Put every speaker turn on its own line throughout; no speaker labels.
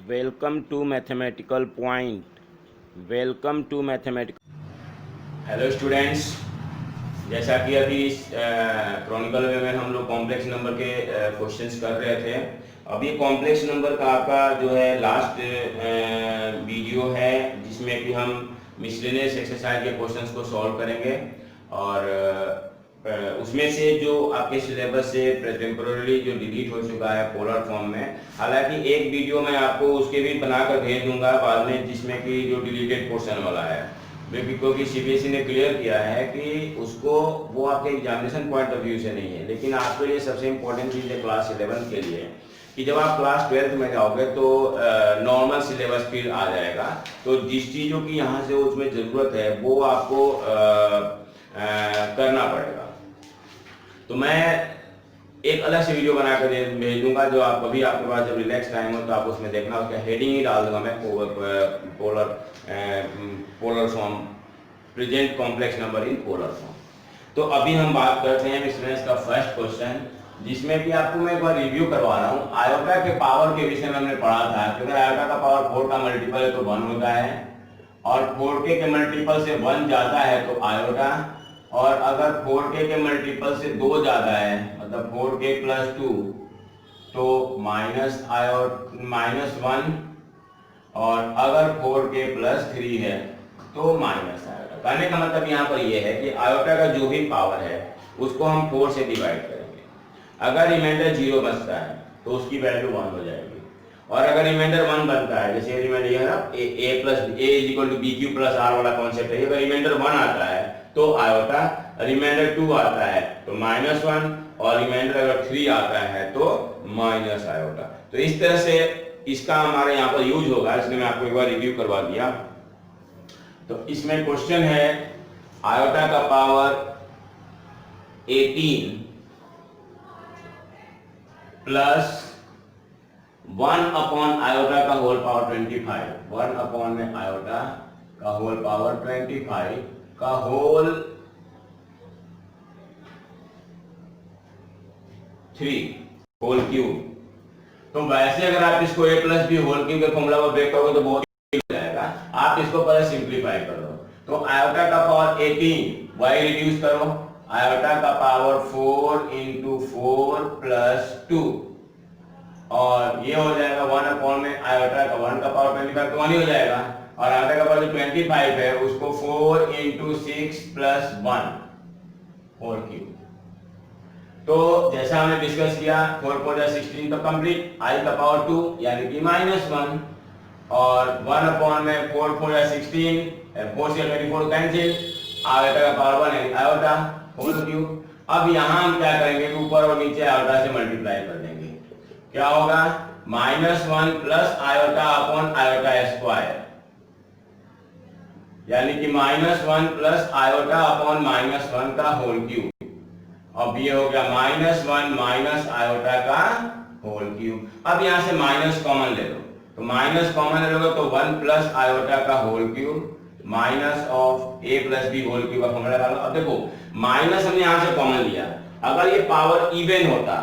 Welcome to mathematical point. Welcome to mathematical. Hello students, जैसा कि अभी क्रॉनिकल वे में हम लोग कॉम्प्लेक्स नंबर के क्वेश्चंस कर रहे थे। अभी कॉम्प्लेक्स नंबर का आपका जो है लास्ट वीडियो है, जिसमें कि हम मिसलेनियस एक्सरसाइज के क्वेश्चंस को सॉल्व करेंगे। और उसमें से जो आपके सिलेबस से टेम्पोररी जो डिलीट हो चुका है पोलर फॉर्म में, हालांकि एक वीडियो मैं आपको उसके भी बनाकर भेज दूंगा बाद में, जिसमें कि जो डिलीटेड पोर्शन वाला है, क्योंकि सीबीएसई ने क्लियर किया है कि उसको वो आपके एग्जामिनेशन पॉइंट ऑफ व्यू से नहीं है, लेकिन आपके लिए सबसे इम्पोर्टेंट चीज़ है क्लास 11 के लिए कि जब आप क्लास 12 में जाओगे तो नॉर्मल सिलेबस फिर आ जाएगा। तो जिस चीज़ों की यहाँ से उसमें ज़रूरत है वो आपको करना पड़ेगा। तो मैं एक अलग से वीडियो बना कर भेज दूंगा, जो आप कभी आपके पास जब रिलैक्स टाइम हो तो आप उसमें देखना। उसका हेडिंग ही डाल दूंगा मैं, polar form, present complex number in polar form. तो अभी हम बात करते हैं मिसलेनियस का फर्स्ट क्वेश्चन, जिसमें कि आपको मैं एक बार रिव्यू करवा रहा हूँ। आयोटा के पावर के विषय में हमने पढ़ा था कि अगर आयोटा का पावर 4 का मल्टीपल है तो 1 होता है, और 4k के मल्टीपल से 1 जाता है तो आयोटा, और अगर 4k के मल्टीपल से 2 ज्यादा है, मतलब 4k प्लस 2, तो -1, और अगर 4k प्लस 3 है तो माइनस आयोटा। कहने का मतलब यहाँ पर यह है कि आयोटा का जो भी पावर है उसको हम 4 से डिवाइड करेंगे। अगर रिमाइंडर 0 बचता है तो उसकी वैल्यू 1 हो जाएगी, और अगर रिमाइंडर 1 बनता है, जैसे रिमाइंडर ये है ना, a is equal to bq plus r वाला कॉन्सेप्ट है, अगर रिमाइंडर 1 आता है तो आयोटा, रिमाइंडर 2 आता है तो -1, और रिमाइंडर अगर 3 आता है तो माइनस आयोटा। तो इस तरह से इसका हमारे यहाँ पर यूज होगा, इसलिए मैं आपको एक बार रिव्यू करवा दिया। तो इसमें क्वेश्चन है आयोटा का पावर 18 प्लस 1 अपॉन आयोटा का होल पावर 25, 1 अपॉन में आयोटा का होल पावर 25 का होल 3 होल क्यूब। तो वैसे अगर आप इसको a plus B whole cube के फॉर्मूला में ब्रेक करोगे तो बहुत हो जाएगा। आप इसको पहले सिंप्लीफाई कर दो। तो आयोटा का पावर 18 y रिड्यूस करो, आयोटा का पावर 4 इंटू 4 प्लस 2, और ये हो जाएगा 1 अपॉन में आयोटा का 1 का पावर 25 तो 1 ही हो जाएगा, और आयोटा का पावर जो 25 है उसको 4 इंटू 6 प्लस 1 होल क्यूब। तो जैसा हमने डिस्कस किया 4 4 16 तो कंप्लीट, i का पावर 2 यानी कि -1, और 1 अपॉन में 4 4 16, 4 से 24 कैंसिल, आयोटा का पावर 1 यानी आयोटा होल क्यूब। अब यहाँ हम क्या करेंगे, ऊपर और नीचे आयोटा से मल्टीप्लाई कर देंगे। क्या होगा, -1 plus iota upon iota square, यानी कि -1 प्लस आयोटा अपॉन -1 का होल क्यूब। अब ये हो गया -1 माइनस आयोटा का होल क्यूब। अब यहां से माइनस कॉमन ले लो, तो माइनस कॉमन ले लोगे तो 1 प्लस आयोटा का whole cube minus of a plus B whole cube का फॉर्मूला डालो। अब देखो माइनस हमने यहां से कॉमन लिया, अगर ये पावर इवन होता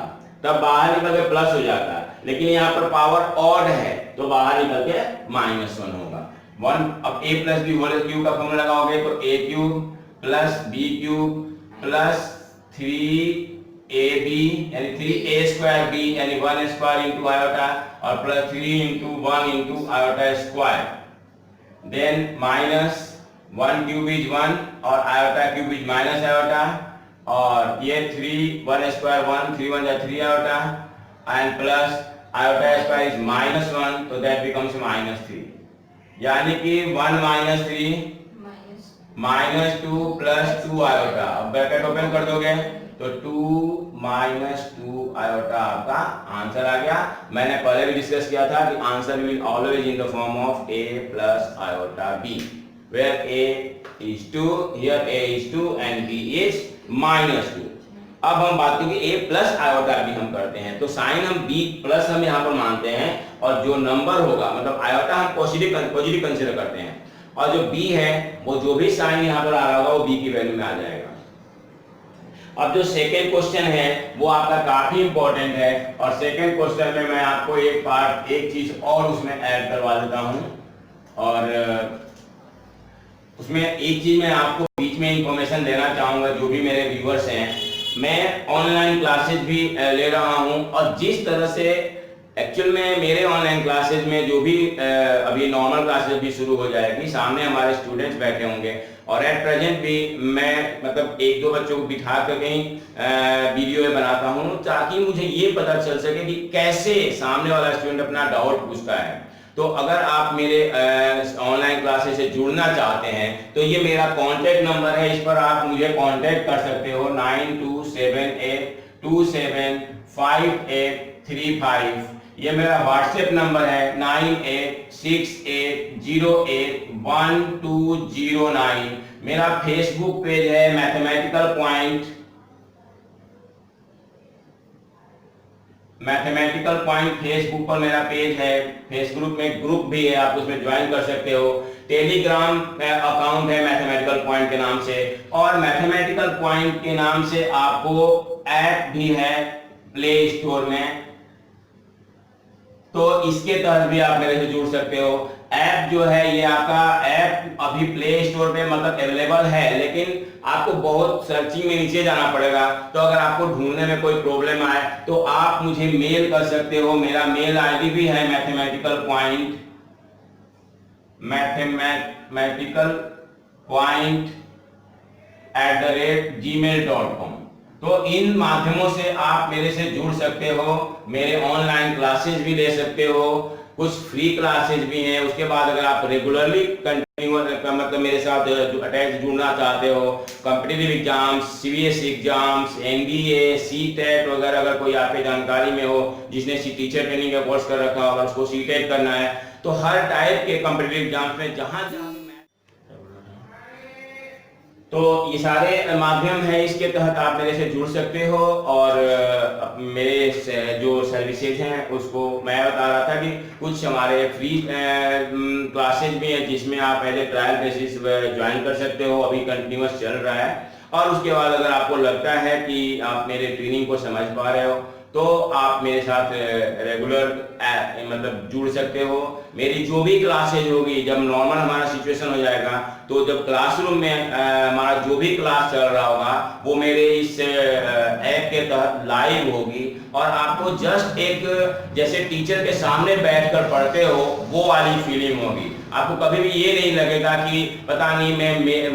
तब बाहर निकल के प्लस हो जाता, लेकिन यहाँ पर पावर ऑड है तो बाहर निकल के -1 होगा। 1 अब a plus B whole cube का फॉर्मूला लगाओगे तो a cube plus b cube plus 3ab यानी 3a स्क्वायर b यानी 1 स्क्वायर इंटू आयोटा, और plus 3 into 1 into iota square, then minus 1 cube is 1 और iota cube is minus iota, और ये 3 1 square 1 3 1 3 iota, and plus iota square is -1 तो that becomes -3, यानी कि 1 -3 -2 plus 2 iota. अब bracket open कर दोगे तो 2 -2 आयोटा आपका आंसर आ गया। मैंने पहले भी डिस्कस किया था कि answer will always in the form of a plus iota b, where a is 2, here a is 2 and b is -2। अब हम बात करेंगे a प्लस आयोटा b हम करते हैं, तो साइन हम b प्लस हम यहाँ पर मानते हैं, और जो नंबर होगा मतलब आयोटा हम पॉजिटिव कंसीडर करते हैं, और जो b है वो जो भी साइन यहाँ पर आ रहा होगा वो b की वैल्यू में आ जाएगा। अब जो सेकेंड क्वेश्चन है वो आपका काफी इंपॉर्टेंट है, और सेकेंड क्वेश्चन में मैं आपको एक चीज और उसमें ऐड करवा देता हूं, और उसमें एक चीज मैं आपको बीच में इंफॉर्मेशन देना चाहूंगा। जो भी मेरे व्यूअर्स हैं, मैं ऑनलाइन क्लासेस भी ले रहा हूं, और जिस तरह से एक्चुअल में मेरे ऑनलाइन क्लासेस में जो भी अभी नॉर्मल क्लासेस भी शुरू हो जाएगी, सामने हमारे स्टूडेंट्स बैठे होंगे, और एट प्रेजेंट भी मैं मतलब एक दो बच्चों को बिठा कर कहीं वीडियो बनाता हूं, ताकि मुझे ये पता चल सके कि कैसे सामने वाला स्टूडेंट अपना डाउट पूछता है। तो अगर आप मेरे ऑनलाइन क्लासेस से जुड़ना चाहते हैं तो ये मेरा कांटेक्ट नंबर है, इस पर आप मुझे कांटेक्ट कर सकते हो 9278275835। ये मेरा व्हाट्सएप नंबर है 9868081209। मेरा फेसबुक पेज है मैथमेटिकल पॉइंट फेसबुक पर मेरा पेज है। फेसबुक में ग्रुप भी है, आप उसमें ज्वाइन कर सकते हो। टेलीग्राम अकाउंट है मैथमेटिकल पॉइंट के नाम से, और मैथमेटिकल पॉइंट के नाम से आपको ऐप भी है प्ले स्टोर में, तो इसके तहत भी आप मेरे से जुड़ सकते हो। ऐप जो है ये आपका ऐप अभी प्ले स्टोर पे मतलब अवेलेबल है, लेकिन आपको बहुत सर्चिंग में नीचे जाना पड़ेगा। तो अगर आपको ढूंढने में कोई प्रॉब्लम आए तो आप मुझे मेल कर सकते हो। मेरा मेल आईडी भी है mathematicalpoint@gmail.com। तो इन माध्यमों से आप मेरे से जुड़ सकते हो, मेरे ऑनलाइन क्लासेस भी ले सकते हो, कुछ फ्री क्लासेस भी हैं। उसके बाद अगर आप रेगुलरली मतलब मेरे साथ अटैच जुड़ना चाहते हो, competitive exams, CBSE exams, NDA, CTET वगैरह अगर कोई आपके जानकारी में हो, जिसने टीचर ट्रेनिंग का कोर्स कर रखा हो, अगर उसको सीटेट करना है, तो हर टाइप के कॉम्पिटिटिव एग्जाम्स में जहां तो ये सारे माध्यम है, इसके तहत आप मेरे से जुड़ सकते हो। और मेरे जो सर्विसेज हैं उसको मैं बता रहा था कि कुछ हमारे फ्री क्लासेज भी हैं, जिसमें आप as a trial basis join कर सकते हो। अभी कंटिन्यूअस चल रहा है, और उसके बाद अगर आपको लगता है कि आप मेरे ट्रेनिंग को समझ पा रहे हो तो आप मेरे साथ रेगुलर मतलब जुड़ सकते हो। मेरी जो भी क्लासेज होगी, जब नॉर्मल हमारा सिचुएशन हो जाएगा, तो जब क्लासरूम में हमारा जो भी क्लास चल रहा होगा वो मेरे इस ऐप के तहत लाइव होगी, और आपको जस्ट एक जैसे टीचर के सामने बैठकर पढ़ते हो वो वाली फीलिंग होगी। आपको कभी भी ये नहीं लगेगा कि पता नहीं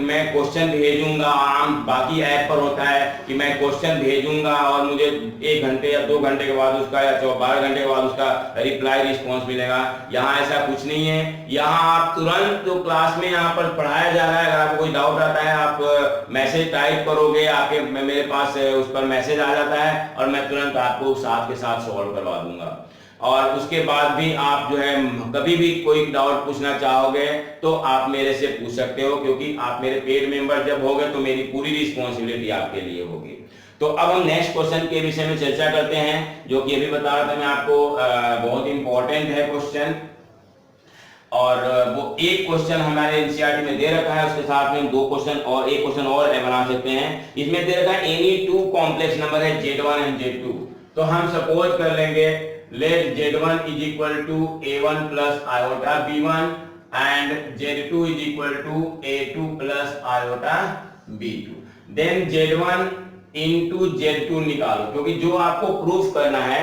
मैं क्वेश्चन भेजूंगा। आम बाकी ऐप पर होता है कि मैं क्वेश्चन भेजूंगा और मुझे 1 घंटे या 2 घंटे के बाद उसका या 12 घंटे के बाद उसका रिप्लाई रिस्पॉन्स मिलेगा। यहाँ ऐसा कुछ नहीं है। यहाँ आप तुरंत जो क्लास में यहाँ पर पढ़ाया जा रहा है, अगर आपको कोई डाउट आता है आप मैसेज टाइप करोगे, आपके मेरे पास उस पर मैसेज आ जाता है और मैं तुरंत आपको साथ के साथ सॉल्व करवा दूंगा। और उसके बाद भी आप जो है कभी भी कोई डाउट पूछना चाहोगे तो आप मेरे से पूछ सकते हो, क्योंकि आप मेरे पेड मेंबर जब होगे तो मेरी पूरी रिस्पॉन्सिबिलिटी आपके लिए होगी। तो अब हम नेक्स्ट क्वेश्चन के विषय में चर्चा करते हैं, जो कि अभी बता रहा था मैं आपको, बहुत इंपॉर्टेंट है क्वेश्चन। और वो एक क्वेश्चन हमारे एनसीईआरटी में दे रखा है, उसके साथ में 2 क्वेश्चन और एक क्वेश्चन और बना सकते हैं। इसमें दे रखा है एनी 2 कॉम्प्लेक्स नंबर है Z1 एंड Z2। तो हम सपोज कर लेंगे let Z1 is equal to A1 plus iota B1 and Z2 is equal to A2 plus iota B2। then Z1 into Z2 निकालो, क्योंकि जो आपको प्रूफ करना है,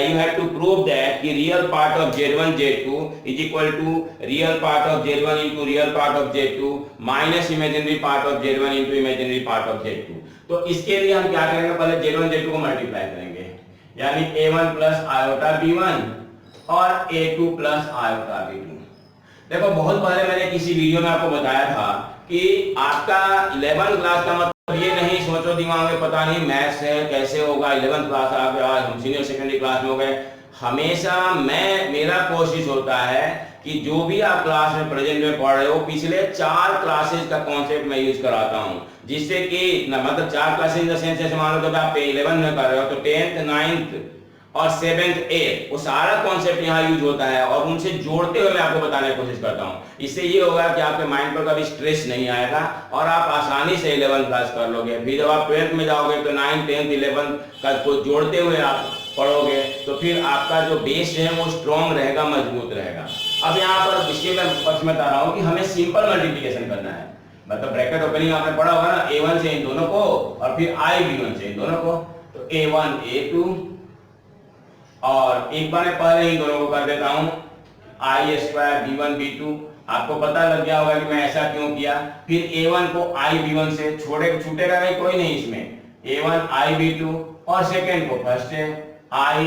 you have to prove that कि real part of Z1 Z2 is equal to real part of Z1 into real part of Z2 minus imaginary part of Z1 into imaginary part of Z2। तो इसके लिए हम क्या करेंगे, पहले Z1 Z2 को multiply करेंगे, यानी A1 प्लस आयोटा B1 और A2 प्लस आयोटा B2। देखो बहुत पहले मैंने किसी वीडियो में आपको बताया था कि आपका 11th क्लास का मतलब ये नहीं सोचो दिमाग में पता नहीं मैथ्स है कैसे होगा, 11th क्लास आ गया, हम सीनियर सेकेंडरी क्लास में हो गए। हमेशा मेरा कोशिश होता है कि जो भी आप क्लास में प्रेजेंट में पढ़ रहे हो, पिछले 4 क्लासेस का कॉन्सेप्ट मैं यूज कराता हूं, जिससे कि मतलब 4 क्लासेस इन द सेंस जैसे मान लो जब आप 11 में कर रहे हो तो 10th 9th और 7th 8th, वो सारा कॉन्सेप्ट यहाँ यूज होता है और उनसे जोड़ते हुए मैं आपको बताने की कोशिश करता हूँ। इससे ये होगा कि आपके माइंड पर कभी स्ट्रेस नहीं आएगा और आप आसानी से 11th क्लास कर लोगे। फिर जब आप 12th में जाओगे तो 9th 10th 11th का को जोड़ते हुए आप पढ़ोगे तो फिर आपका जो बेस है वो स्ट्रॉन्ग रहेगा, मजबूत रहेगा। अब यहाँ पर इसके मैं पक्ष में बता रहा हूँ कि हमें सिंपल मल्टीप्लिकेशन करना है, मतलब ब्रैकेट ओपनिंग आपने पढ़ा होगा ना, a1 से इन दोनों को और फिर i b1 से इन दोनों को, तो a1 a2 और एक बार मैं पहले इन दोनों को कर देता हूं i स्क्वायर b1 b2। आपको पता लग गया होगा कि मैं ऐसा क्यों किया। फिर a1 को i b1 से छूटेगा नहीं कोई नहीं इसमें, a1 i b2 और सेकेंड को फर्स्ट है i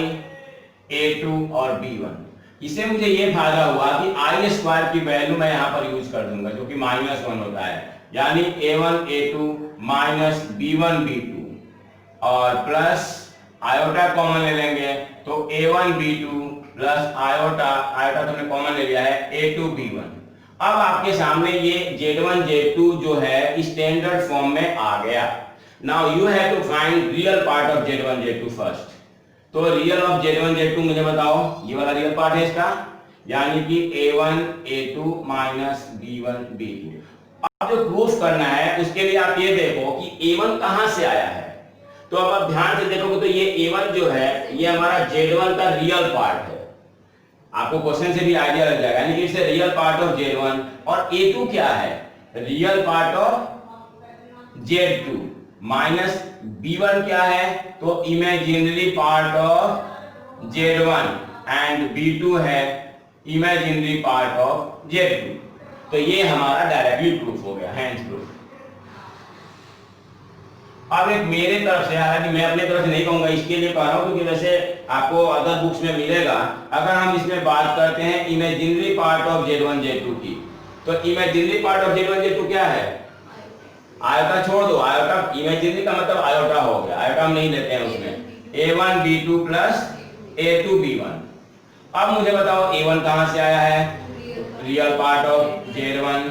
a2 और b1। इससे मुझे ये फायदा हुआ कि i स्क्वायर की वैल्यू मैं यहाँ पर यूज कर दूंगा जो कि -1 होता है, यानी a1 a2 minus b1 b2 और प्लस आयोटा कॉमन ले लेंगे तो a1 b2 प्लस आयोटा तो हमने कॉमन ले लिया है a2 b1। अब आपके सामने ये z1 z2 जो है स्टैंडर्ड फॉर्म में आ गया। Now you have to find real part of z1 z2 first. तो रियल ऑफ z1 z2 मुझे बताओ, ये वाला रियल पार्ट है इसका, यानी कि a1 a2 minus b1 b2। अब जो प्रूफ करना है उसके लिए आप ये देखो कि a1 कहां से आया है। तो अब आप ध्यान से देखोगे तो ये a1 जो है ये हमारा z1 का रियल पार्ट है। आपको क्वेश्चन से भी आइडिया लग जाएगा, यानी कि इसे रियल पार्ट ऑफ z1। और a2 क्या है, real part of z2 minus b1 क्या है, तो imaginary part of z1 and b2 है इमेजिनरी पार्ट ऑफ z2। तो ये हमारा डायरेक्टली प्रूफ हो गया, हैंड्स प्रूफ। अब एक मेरे तरफ से, हालांकि मैं अपने तरफ से नहीं कहूंगा, इसके लिए कह रहा हूं क्योंकि वैसे आपको अदर बुक्स में मिलेगा। अगर हम इसमें बात करते हैं imaginary part of z1 z2 की, तो imaginary part of z1 z2 क्या है, आयोटा छोड़ दो, आयोटा इमेजिनरी का मतलब आयोटा हो गया, आयोटा हम नहीं लेते हैं उसमें, a1 b2 plus a2 b1। अब मुझे बताओ a1 कहां से आया है, real part of z1,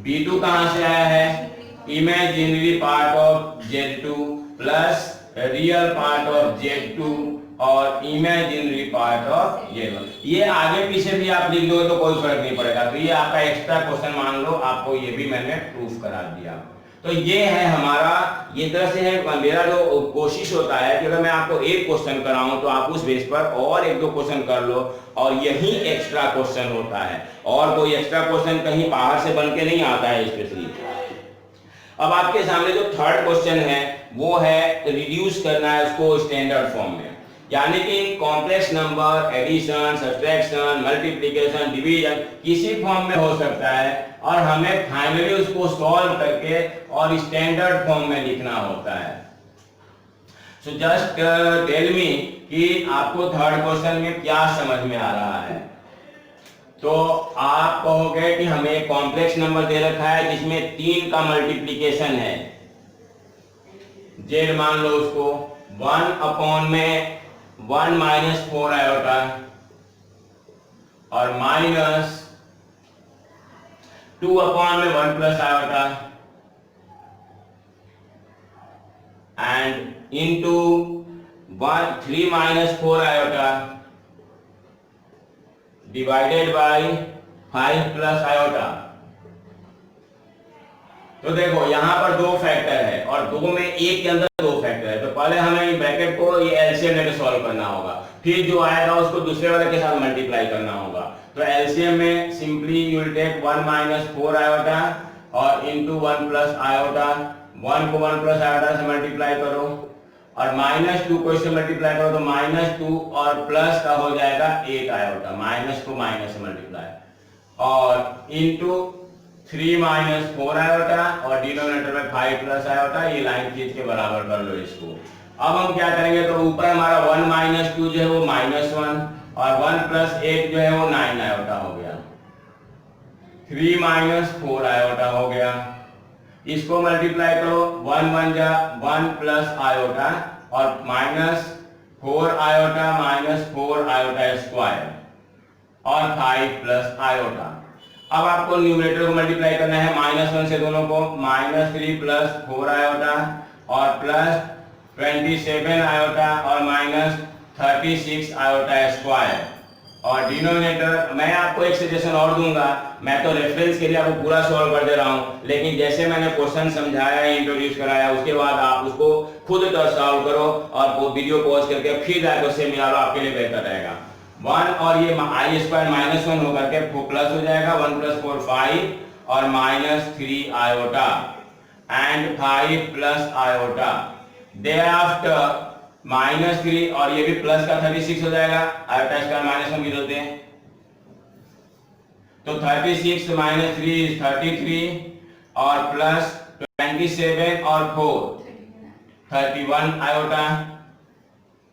b2 कहां से आया है, imaginary part of z2 plus real part of z2 और इमेजिनरी पार्ट ऑफ z1। ये आगे पीछे भी आप लिख लो तो कोई फर्क नहीं पड़ेगा। तो ये आपका एक्स्ट्रा क्वेश्चन मान लो, आपको ये भी मैंने प्रूफ करा दिया। तो ये है हमारा, ये तरह से है मेरा जो कोशिश होता है कि अगर मैं आपको एक क्वेश्चन कराऊं तो आप उस बेस पर और एक दो क्वेश्चन कर लो, और यही एक्स्ट्रा क्वेश्चन होता है, और कोई एक्स्ट्रा क्वेश्चन कहीं बाहर से बन के नहीं आता है स्पेशली। अब आपके सामने जो थर्ड क्वेश्चन है वो है रिड्यूस करना है उसको स्टैंडर्ड फॉर्म में, यानी कि complex number, addition, subtraction, multiplication, division किसी फॉर्म में हो सकता है और हमें फाइनली उसको सॉल्व करके और स्टैंडर्ड फॉर्म में लिखना होता है। सो जस्ट टेल मी कि आपको थर्ड क्वेश्चन में क्या समझ में आ रहा है। तो आप कहोगे कि हमें कॉम्प्लेक्स नंबर दे रखा है जिसमें 3 का मल्टीप्लिकेशन है, z मान लो उसको 1 अपॉन में 1 माइनस 4 आयोटा और माइनस 2 अपॉन में 1 plus iota and into 3 minus 4 iota divided by 5 plus iota. तो देखो यहाँ पर 2 फैक्टर है और 2 में एक के अंदर 2 फैक्टर है, तो पहले हमें ब्रैकेट को ये एलसीएम लेकर सॉल्व करना होगा, फिर जो आएगा उसको दूसरे वाले के साथ मल्टीप्लाई करना होगा। तो एलसीएम में simply you will take 1 minus 4 iota और इनटू 1 प्लस आयोटा, 1 को 1 प्लस आयोटा से मल्टीप्लाई करो और -2 को इससे मल्टीप्लाई करो तो -2 और प्लस का हो जाएगा 8 आयोटा, माइनस को माइनस से मल्टीप्लाई और इनटू 3 माइनस 4 आयोटा और डिनोमिनेटर में 5 प्लस आयोटा, ये लाइन खींच के बराबर कर लो इसको। अब हम क्या करेंगे, तो ऊपर हमारा 1 माइनस 2 जो है वो -1 और 1 प्लस 8 जो है वो 9 आयोटा हो गया, 3 माइनस 4 आयोटा हो गया, इसको मल्टीप्लाई करो 1 1 जा 1 प्लस आयोटा और -4 आयोटा माइनस 4 आयोटा स्क्वायर और 5 प्लस आयोटा। अब आपको न्यूमरेटर को मल्टीप्लाई करना है -1 से दोनों को, -3 प्लस 4 आयोटा और प्लस 27 आयोटा और 36 आयोटा स्क्वायर। और डिनोमिनेटर मैं आपको एक सजेशन और दूंगा, मैं तो रेफरेंस के लिए आपको पूरा सॉल्व कर दे रहा हूं, लेकिन जैसे मैंने क्वेश्चन समझाया, इंट्रोड्यूस कराया, उसके बाद आप उसको खुद तो सॉल्व करो और वो वीडियो पॉज करके फिर जाकर उससे मिला लो, आपके लिए बेहतर रहेगा। 1 और ये आई स्क्वायर -1 होकर के प्लस हो जाएगा, 1 + 4 5 और -3 iota and 5 plus iota. Thereafter -3 और ये भी प्लस का 36 हो जाएगा, आयोटा स्क्वायर -1 की होते हैं, तो 36 - 3 = 33 और प्लस 27 और 4 31 आयोटा।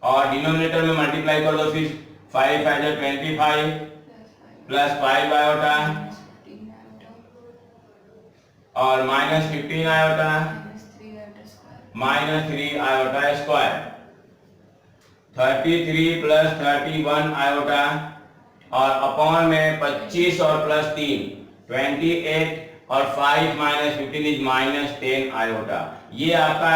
और डिनोमिनेटर में मल्टीप्लाई कर दो, फिर 5 5 = 25 प्लस 5 आयोटा और -15 iota -3 iota square. 33 plus 31 iota और अपॉन में 25 और प्लस 3 28 और 5 - 15 = -10 आयोटा। ये आपका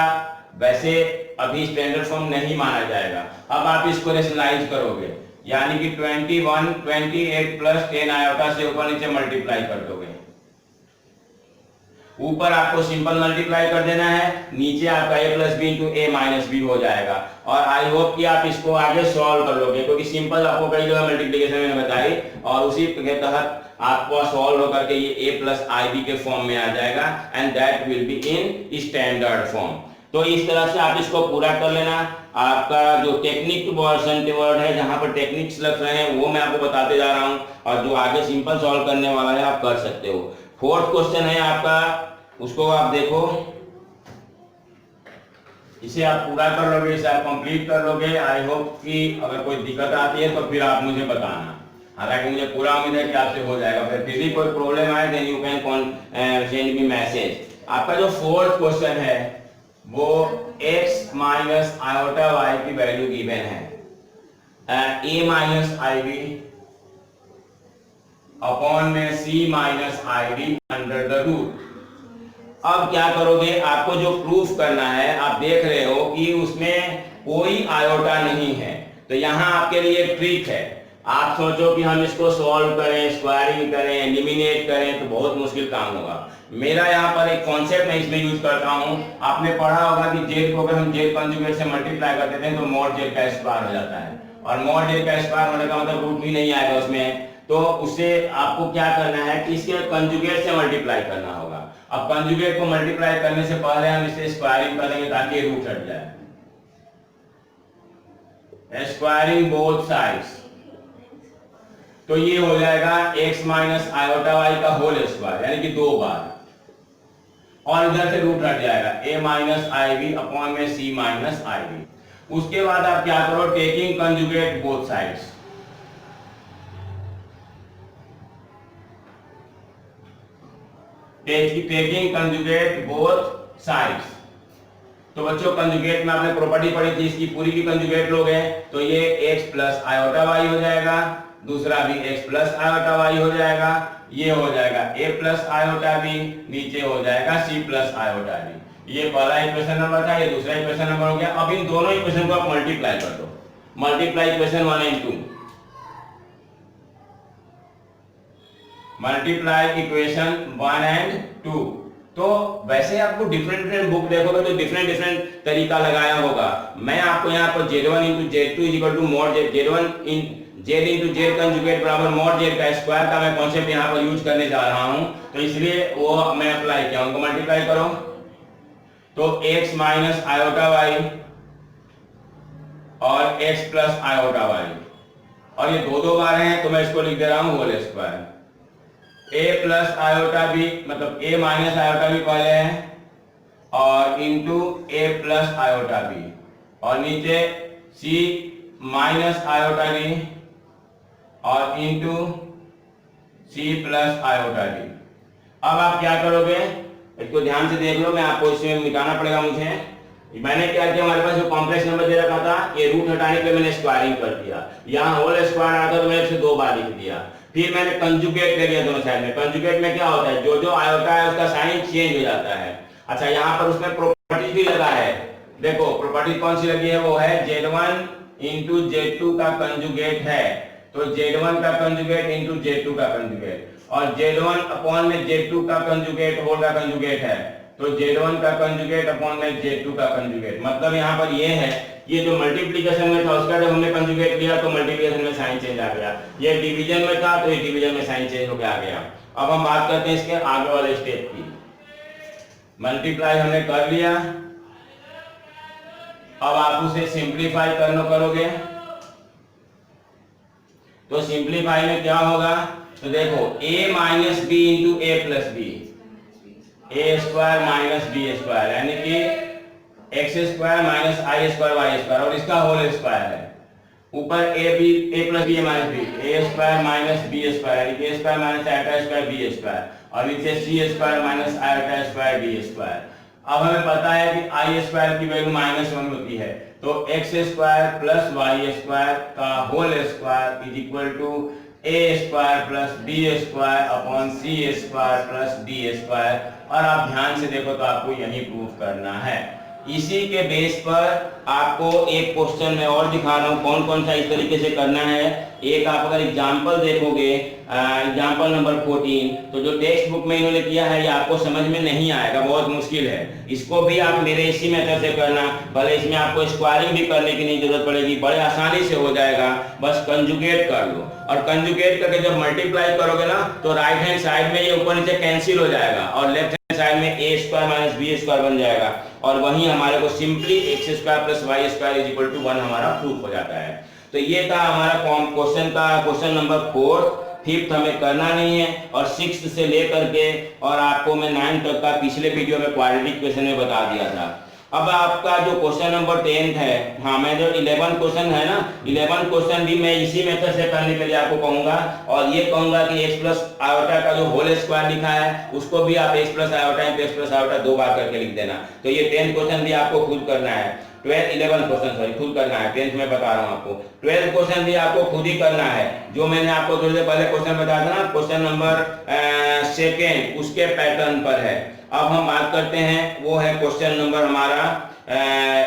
वैसे अभी स्टैंडर्ड फॉर्म नहीं माना जाएगा। अब आप इसको रेशनलाइज करोगे, यानी कि 21 28 प्लस 10 आयोटा से ऊपर नीचे मल्टीप्लाई कर दोगे। ऊपर आपको सिंपल मल्टीप्लाई कर देना है, नीचे आपका a + b × a - b हो जाएगा। और आई होप कि आप इसको आगे सॉल्व कर लोगे, क्योंकि सिंपल आपको कई जगह मल्टीप्लिकेशन मैंने बताई और उसी के तहत आपको सॉल्व होकर के ये a + ib के फॉर्म में आ जाएगा and that will be in standard form. तो इस तरह से आप इसको पूरा कर लेना। आपका जो टेक्निक वर्ड है, जहां पर टेक्निक्स लग रहे हैं वो मैं आपको बताते जा रहा हूं, और जो आगे सिंपल सॉल्व करने वाला है आप कर सकते हो। 4th क्वेश्चन है आपका, उसको आप देखो, इसे आप पूरा कर लोगे, इसे आप कंप्लीट कर लोगे। आई होप कि अगर कोई दिक्कत आती है तो फिर आप मुझे बताना, हालांकि मुझे पूरा उम्मीद है कि आपसे हो जाएगा। फिर भी कोई प्रॉब्लम आए then you can send me message. आपका जो 4th क्वेश्चन है वो x - आयोटा y की वैल्यू गिवन है, a - ib अपॉन में c - id under the root. अब क्या करोगे, आपको जो प्रूफ करना है, आप देख रहे हो कि उसमें कोई आयोटा नहीं है, तो यहाँ आपके लिए एक ट्रिक है। आप सोचो कि हम इसको सॉल्व करें, स्क्वायरिंग करें, एलिमिनेट करें, तो बहुत मुश्किल काम होगा। मेरा यहाँ पर एक कॉन्सेप्ट मैं इसमें यूज करता हूँ। आपने पढ़ा होगा कि जेड को अगर हम जेड कंजुगेट से मल्टीप्लाई कर देते हैं तो मॉड जेड का स्क्वायर हो जाता है, और मॉड जेड का स्क्वायर होने का मतलब रूट भी नहीं आएगा उसमें। तो उससे आपको क्या करना है कि इसके कंजुगेट से मल्टीप्लाई करना होगा। अब कंजुगेट को मल्टीप्लाई करने से पहले हम इसे स्क्वायरिंग कर देंगे ताकि रूट हट जाए। स्क्वायरिंग बोथ साइड्स, तो ये हो जाएगा x - आयोटा y का होल स्क्वायर, यानी कि 2 बार, और इधर से रूट हट जाएगा a - ib अपॉन में c - ib। उसके बाद आप क्या करो, taking conjugate both sides, taking conjugate both sides. तो बच्चों कंजुगेट में आपने प्रॉपर्टी पढ़ी थी, इसकी पूरी की कंजुगेट लोगे तो ये x + आयोटा y हो जाएगा, दूसरा भी x + आयोटा y हो जाएगा, ये हो जाएगा a + आयोटा b, नीचे हो जाएगा c + आयोटा b। ये पहला इक्वेशन नंबर था, ये दूसरा इक्वेशन नंबर हो गया। अब इन दोनों इक्वेशन को आप मल्टीप्लाई कर दो, मल्टीप्लाई इक्वेशन 1 और 2, मल्टीप्लाई इक्वेशन 1 और 2। तो वैसे आपको डिफरेंट बुक देखोगे तो डिफरेंट तरीका लगाया होगा। मैं आपको यहाँ पर z1 × z2 = mod z1 z z conjugate बराबर mod z का स्क्वायर का मैं कॉन्सेप्ट यहाँ पर यूज करने जा रहा हूँ, तो इसलिए वो मैं अप्लाई किया, उनको मल्टीप्लाई करो। तो x - आयोटा y और x + आयोटा y, और ये दो बार हैं तो मैं इसको लिख दे रहा हूँ whole square. a + iota b मतलब a - आयोटा b पहले है, और इंटू a + आयोटा b, और नीचे c - आयोटा d और इंटू c + आयोटा d। अब आप क्या करोगे, इसको ध्यान से देख लो, मैं आपको इसमें मिटाना पड़ेगा मुझे। मैंने क्या किया, हमारे पास जो कॉम्प्लेक्स नंबर दे रखा था, ये रूट हटाने पे मैंने स्क्वायरिंग कर दिया, यहाँ होल स्क्वायर आता तो मैंने इसे 2 बार लिख दिया। फिर मैंने कंजुगेट ले लिया दोनों साइड में। कंजुगेट में क्या होता है, जो आयोटा है उसका साइन चेंज हो जाता है। अच्छा, यहाँ पर उसमें प्रॉपर्टी भी लगा है, देखो प्रॉपर्टी कौन सी लगी है, वो है z1 इंटू Z2 का कंजुगेट है, तो Z1 का कंजुगेट इंटू Z2 का कंजुगेट, और Z1 अपॉन में Z2 का कंजुगेट होल का कंजुगेट है, तो Z1 का कंजुगेट अपॉन में Z2 का कंजुगेट। मतलब यहाँ पर ये है, ये जो मल्टीप्लिकेशन में था उसका जब हमने कंजुगेट लिया तो मल्टीप्लिकेशन में साइन चेंज आ गया, ये डिवीजन में था तो ये डिवीजन में साइन चेंज होकर आ गया। अब हम बात करते हैं इसके आगे वाले स्टेप की। मल्टीप्लाई हमने कर लिया, अब आप उसे सिंप्लीफाई करोगे, तो सिंप्लीफाई में क्या होगा, तो देखो a minus B into A plus b, a square minus B square, यानी कि x square minus i square y square, और इसका होल स्क्वायर है। ऊपर a plus b minus b, a square minus B square, यानी कि a square minus iota square b square, और नीचे c square minus iota square b square. अब हमें पता है कि आई स्क्वायर की वैल्यू -1 होती है, तो x square plus Y square का whole square is equal to a square plus b square upon c square plus d square. और आप ध्यान से देखो तो आपको यही प्रूव करना है। इसी के बेस पर आपको एक क्वेश्चन में और दिखा रहा हूँ कौन कौन सा इस तरीके से करना है। एक आप अगर एग्जाम्पल देखोगे, एग्जाम्पल नंबर 14, तो जो टेक्स्ट बुक में इन्होंने किया है ये आपको समझ में नहीं आएगा, बहुत मुश्किल है। इसको भी आप मेरे इसी मेथड से करना, भले इसमें आपको स्क्वायरिंग भी करने की नहीं जरूरत पड़ेगी, बड़े आसानी से हो जाएगा। बस कंजुगेट कर लो, और कंजुगेट करके जब मल्टीप्लाई करोगे ना तो राइट हैंड साइड में ये ऊपर नीचे कैंसिल हो जाएगा, और लेफ्ट हैंड साइड में A square minus B square बन जाएगा, और वहीं हमारे को simply X square plus Y square is equal to 1 हमारा प्रूफ हो जाता है। तो ये था हमारा क्वेश्चन नंबर 4। 5th हमें करना नहीं है, और 6th से लेकर के और आपको मैं 9 तक का पिछले वीडियो में क्वाड्रेटिक क्वेश्चन में बता दिया था। अब आपका जो क्वेश्चन नंबर 10 है, हाँ मैं जो 11 क्वेश्चन है ना, 11 क्वेश्चन भी मैं इसी मेथड से करने के लिए आपको कहूंगा, और ये कहूंगा कि x प्लस आयोटा का जो होल स्क्वायर लिखा है उसको भी आप x plus iota into x plus iota 2 बार करके लिख देना। तो ये 10 क्वेश्चन भी आपको खुद करना है, 11 क्वेश्चन सॉरी खुद करना है, 10th में बता रहा हूँ आपको। 12 क्वेश्चन भी आपको खुद ही करना है, जो मैंने आपको थोड़ी देर पहले क्वेश्चन बताया था ना, क्वेश्चन नंबर 2 उसके पैटर्न पर है। अब हम बात करते हैं, वो है क्वेश्चन नंबर हमारा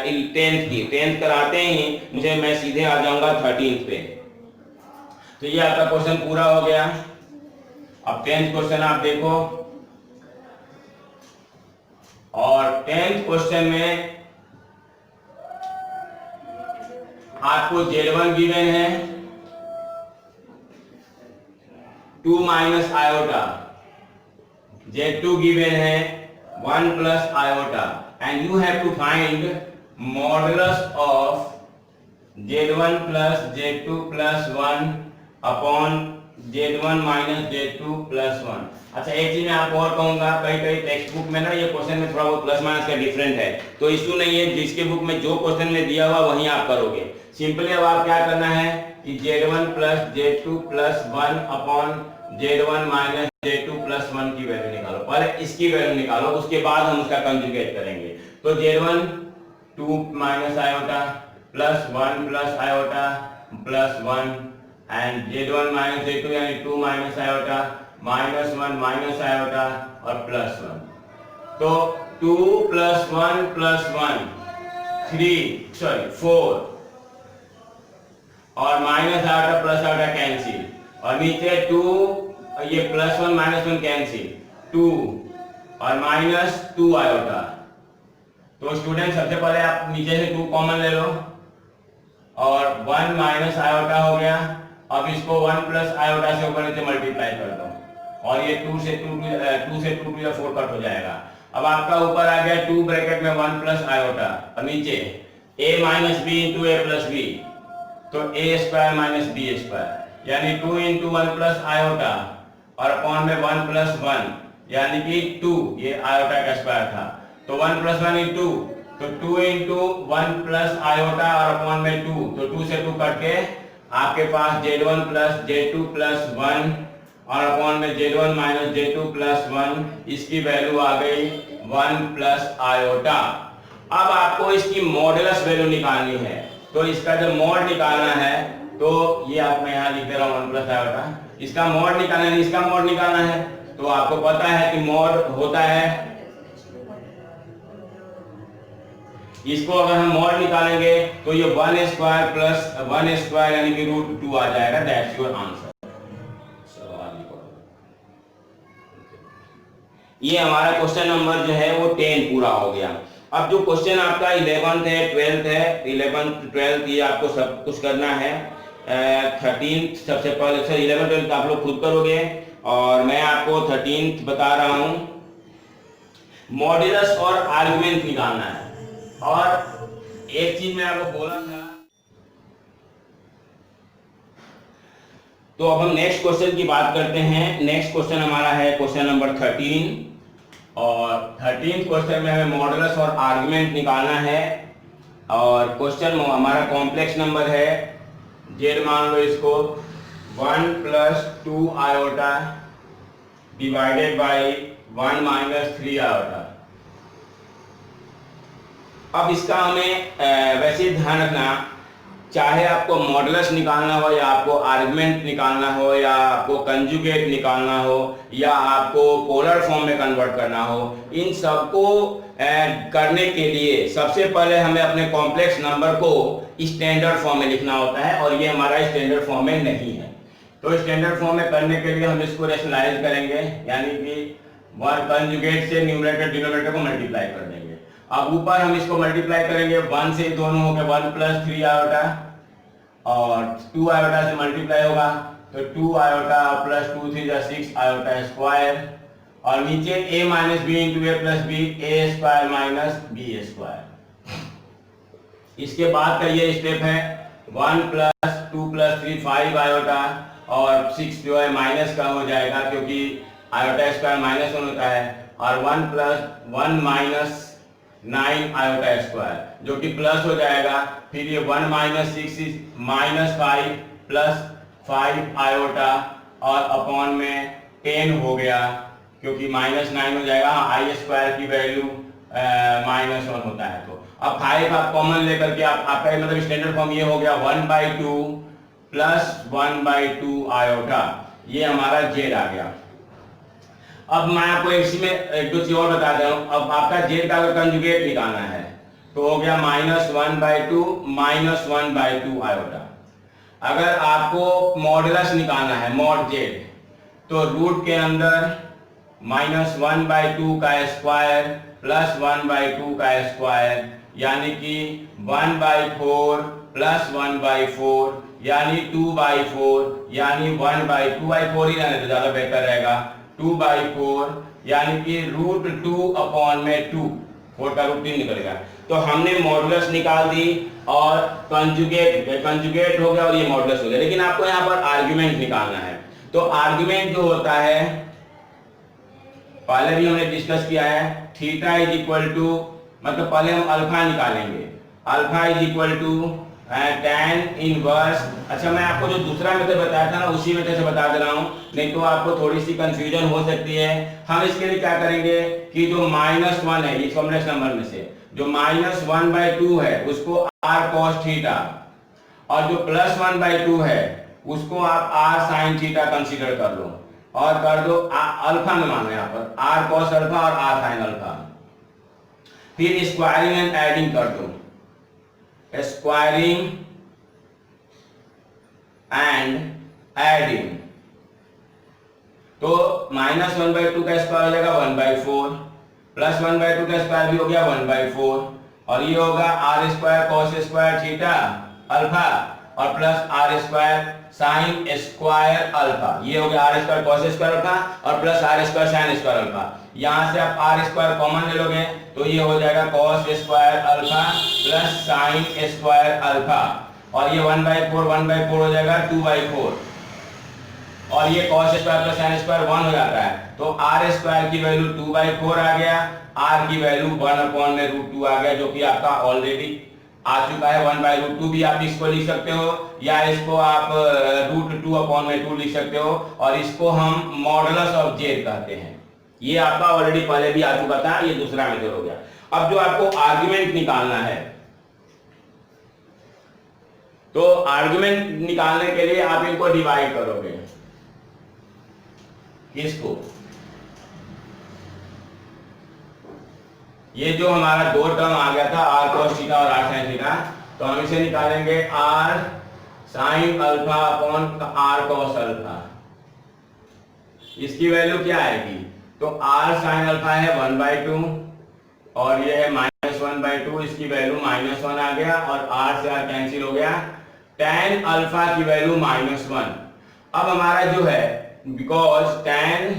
10th की। 10th कराते ही मैं सीधे आ जाऊंगा 13th पे। तो ये आपका क्वेश्चन पूरा हो गया। अब 10th क्वेश्चन आप देखो, और 10th क्वेश्चन में आपको Z1 गिवन है 2 माइनस आयोटा, Z2 गिवन है 1 plus iota, and you have to find modulus of Z1 plus Z2 plus 1 upon Z1 minus Z2 plus 1। अच्छा, एक चीज मैं आपको और कहूंगा, कई टेक्स्ट बुक में ना ये क्वेश्चन में थोड़ा बहुत प्लस माइनस का डिफरेंट है, तो इशू नहीं है, जिसके बुक में जो क्वेश्चन में दिया हुआ वही आप करोगे। सिंपली अब आप क्या करना है कि Z1 plus Z2 plus 1 upon Z1 minus Z2 plus 1 की वैल्यू निकालो। पहले इसकी वैल्यू निकालो, उसके बाद हम उसका कंजुगेट करेंगे। तो Z1 2 minus iota plus 1 plus iota plus 1, and Z1 minus Z2 यानी 2 minus iota minus 1 minus iota और प्लस 1। तो 2 प्लस 1 प्लस 1 4, और minus iota plus iota cancel, और नीचे 2, ये प्लस 1 माइनस 1 कैंसिल, 2 और माइनस 2 आयोटा। तो स्टूडेंट सबसे पहले आप नीचे से 2 कॉमन ले लो, और 1 माइनस आयोटा हो गया। अब इसको 1 प्लस आयोटा से ऊपर नीचे मल्टीप्लाई कर दो, और ये 2 से 2 टू या 4 कट हो जाएगा। अब आपका ऊपर आ गया 2 ब्रैकेट में 1 प्लस आयोटा, और नीचे a minus B into A plus B, तो A square minus B square, यानी 2 इंटू 1 प्लस आयोटा और अपॉन में 1 प्लस 1 यानी कि 2, ये आयोटा का स्क्वायर था, तो 1 प्लस 1 इंटू, तो 2 इंटू 1 प्लस आयोटा और अपॉन में 2, तो 2 से 2 कट के आपके पास Z1 प्लस Z2 प्लस 1 और अपॉन में Z1 माइनस Z2 प्लस 1, इसकी वैल्यू आ गई 1 प्लस आयोटा। अब आपको इसकी मॉडुलस वैल्यू निकालनी है, तो इसका जब मॉड निकालना है तो ये आप मैं यहाँ लिख दे रहा हूँ 1 प्लस आयोटा। इसका मॉड निकालना है, इसका मॉड निकालना है, तो आपको पता है कि मॉड होता है इसको अगर हम मॉड निकालेंगे तो ये 1 स्क्वायर प्लस 1 स्क्वायर यानी कि √2 आ जाएगा। That's your answer. ये हमारा क्वेश्चन नंबर जो है वो 10 पूरा हो गया। अब जो क्वेश्चन आपका 11th है 12th है, 11th 12th ये आपको सब कुछ करना है। 13th सबसे पहले, सर 11th 12th आप लोग खुद करोगे और मैं आपको 13th बता रहा हूं। मॉड्यूलस और आर्गुमेंट निकालना है। और एक चीज मैं आपको बोला था, तो अब हम नेक्स्ट क्वेश्चन की बात करते हैं। नेक्स्ट क्वेश्चन हमारा है क्वेश्चन नंबर 13 और 13th क्वेश्चन में हमें मॉड्यूलस और आर्गुमेंट निकालना है। और क्वेश्चन हमारा कॉम्प्लेक्स नंबर है, जेड मान लो इसको 1 + 2 आयोटा डिवाइडेड बाई 1 - 3 आयोटा। अब इसका हमें वैसे ध्यान रखना, चाहे आपको मॉडुलस निकालना हो या आपको आर्गुमेंट निकालना हो या आपको कंजुगेट निकालना हो या आपको पोलर फॉर्म में कन्वर्ट करना हो, इन सबको करने के लिए सबसे पहले हमें अपने कॉम्प्लेक्स नंबर को स्टैंडर्ड फॉर्म में लिखना होता है और ये हमारा स्टैंडर्ड फॉर्म में नहीं है। तो स्टैंडर्ड फॉर्म में करने के लिए हम इसको रेशनलाइज करेंगे, यानी कि कंजुगेट से न्यूमरेटर डिनोमिनेटर को मल्टीप्लाई कर देंगे। अब ऊपर हम इसको मल्टीप्लाई करेंगे 1 से, दोनों हो गए 1 + 3 आयोटा और 2 आयोटा से मल्टीप्लाई होगा तो 2 आयोटा प्लस 2 3 6 आयोटा स्क्वायर और नीचे a - b × a + b a square minus b square. इसके बाद का ये स्टेप है 1 + 2 + 3 5 आयोटा और 6 जो है माइनस का हो जाएगा क्योंकि आयोटा स्क्वायर -1 होता है और 1 + 1 - 9 आयोटा स्क्वायर जो कि प्लस हो जाएगा। फिर ये 1 - 6 -5 + 5 आयोटा और अपॉन में 10 हो गया क्योंकि -9 हो जाएगा। आई स्क्वायर की वैल्यू -1 होता है। तो अब 5 आप कॉमन लेकर के आपका मतलब स्टैंडर्ड फॉर्म ये हो गया 1/2 + 1/2 आयोटा, ये हमारा जेड आ गया। अब मैं आपको इसी में एक दो चीज और बता दे रहा हूं। अब आपका जेड का अगर कंजुगेट निकालना है तो हो गया -1/2 -1/2 आयोटा। अगर आपको मॉडुलस निकालना है मॉड जेड तो रूट के अंदर -1/2 का स्क्वायर प्लस 1/2 का स्क्वायर यानी कि 1/4 + 1/4 यानी 2/4 यानी 1/2/4 ही रहने तो ज्यादा बेहतर रहेगा। 2/4 यानी कि √2 अपॉन में 2, 4 का √3 निकलेगा। तो हमने मॉडुलस निकाल दी और कंजुगेट हो गया और ये मॉडुलस हो गया। लेकिन आपको यहाँ पर आर्गुमेंट निकालना है। तो आर्गुमेंट जो होता है पहले भी हमने डिस्कस किया है, थीटा इज इक्वल टू, मतलब पहले हम अल्फा निकालेंगे, alpha is equal to tan inverse. अच्छा मैं आपको जो दूसरा मेथड बताया था ना उसी मेथड से बता दे रहा हूं, नहीं तो आपको थोड़ी सी कंफ्यूजन हो सकती है। हम इसके लिए क्या करेंगे कि जो -1 है इस कॉम्प्लेक्स नंबर में से जो -1/2 है उसको r cos थीटा और जो +1/2 है उसको आप r sin थीटा कंसीडर कर लो और कर दो अल्फा में मानो यहाँ पर r cos अल्फा और r sin अल्फा। फिर स्क्वायरिंग एंड एडिंग कर दो, स्क्वायरिंग एंड एडिंग। तो -1/2 का स्क्वायर हो जाएगा 1/4 प्लस 1/2 का स्क्वायर भी हो गया 1/4 और ये होगा r² cos square theta alpha और plus r² sin square alpha. ये हो गया r² cos स्क्वायर अल्फा और plus r² sin square alpha. यहां से आप r² कॉमन ले लोगे तो ये हो जाएगा cos square alpha plus sin square alpha और ये 1/4 हो जाएगा 2/4 और ये cos square plus sin square 1 हो जाता है। तो r² की वैल्यू 2/4 आ गया, r की वैल्यू 1/√2 आ गया जो कि आपका ऑलरेडी आ चुका है। 1/√2 भी आप इसको लिख सकते हो या इसको आप √2/2 लिख सकते हो और इसको हम मॉडुलस ऑफ जेड कहते हैं। ये आपका ऑलरेडी पहले भी आ चुका था, ये दूसरा मेथड हो गया। अब जो आपको आर्गुमेंट निकालना है तो आर्गुमेंट निकालने के लिए आप इनको डिवाइड करोगे, इसको ये जो हमारा दो टर्म आ गया था r cos थीटा और r sin थीटा, तो हम इसे निकालेंगे r sin alpha upon r cos alpha. इसकी वैल्यू क्या आएगी? तो r sin अल्फा है 1/2 और ये है -1/2, इसकी वैल्यू -1 आ गया और r से r कैंसिल हो गया। tan अल्फा की वैल्यू -1। अब हमारा जो है, बिकॉज tan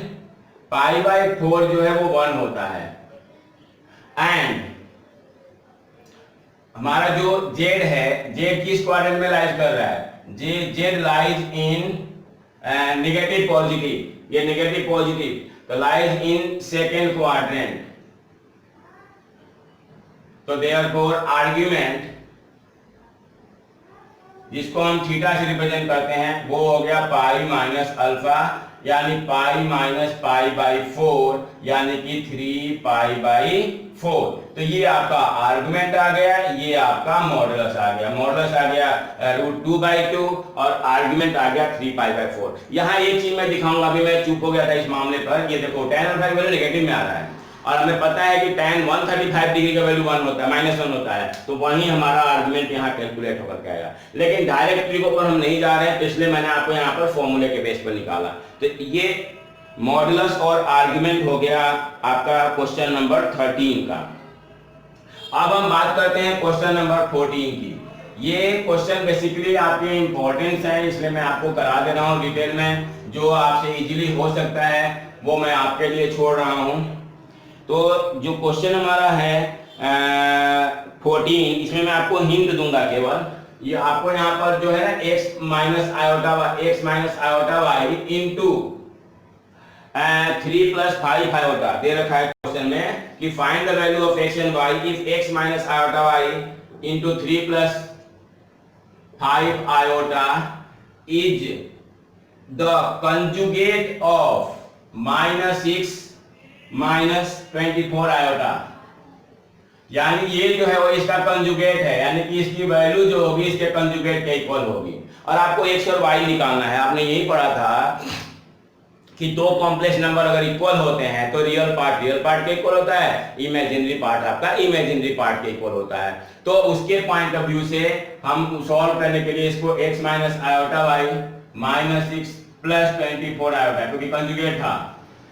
π/4 जो है वो 1 होता है, एंड हमारा जो z है, z किस क्वाड्रेंट में लाइज कर रहा है? z lies in negative positive, ये नेगेटिव पॉजिटिव, तो लाइज इन सेकेंड क्वाड्रेंट। तो देयरफॉर आर्ग्यूमेंट जिसको हम थीटा से रिप्रेजेंट करते हैं वो हो गया पाई माइनस अल्फा, यानी पाई माइनस π/4, यानी कि 3π/4। तो ये आपका आर्गुमेंट आ गया, ये आपका मॉडुलस आ गया। मॉडुलस आ गया √2/2 और आर्गुमेंट आ गया 3π/4। यहाँ एक चीज मैं दिखाऊंगा, अभी मैं चुप हो गया था इस मामले पर। ये देखो tan अल्फा की वैल्यू नेगेटिव में आ रहा है और हमें पता है कि tan 135 डिग्री का वैल्यू 1 होता है, -1 होता है, तो वही हमारा आर्गुमेंट यहाँ कैलकुलेट होकर के आएगा। लेकिन डायरेक्ट ट्रिक पर हम नहीं जा रहे हैं, तो इसलिए मैंने आपको यहाँ पर फॉर्मूले के बेस पर निकाला। तो ये मॉडुलस और आर्गुमेंट हो गया आपका क्वेश्चन नंबर 13 का। अब हम बात करते हैं क्वेश्चन नंबर 14 की। ये क्वेश्चन बेसिकली आपके इंपॉर्टेंस है, इसलिए मैं आपको करा दे रहा हूँ डिटेल में। जो आपसे इजीली हो सकता है वो मैं आपके लिए छोड़ रहा हूँ। तो जो क्वेश्चन हमारा है 14, इसमें मैं आपको हिंट दूंगा केवल। ये आपको यहाँ पर जो है ना x minus iota y into 3 + 5 iota दे रखा है क्वेश्चन में कि find the value of x and y if x minus iota y into 3 + 5 iota is the conjugate of -6 - 24 iota. यानी ये जो है वो इसका कंजुगेट है, यानी कि इसकी वैल्यू जो होगी इसके कंजुगेट के इक्वल होगी। और आपको x और y निकालना है। आपने यही पढ़ा था कि दो कॉम्प्लेक्स नंबर अगर इक्वल होते हैं तो रियल पार्ट के इक्वल होता है, इमेजिनरी पार्ट आपका इमेजिनरी पार्ट के इक्वल होता है। तो उसके पॉइंट ऑफ व्यू से हम सॉल्व करने के लिए इसको x minus iota Y -6 + 24 iota, क्योंकि कंजुगेट था,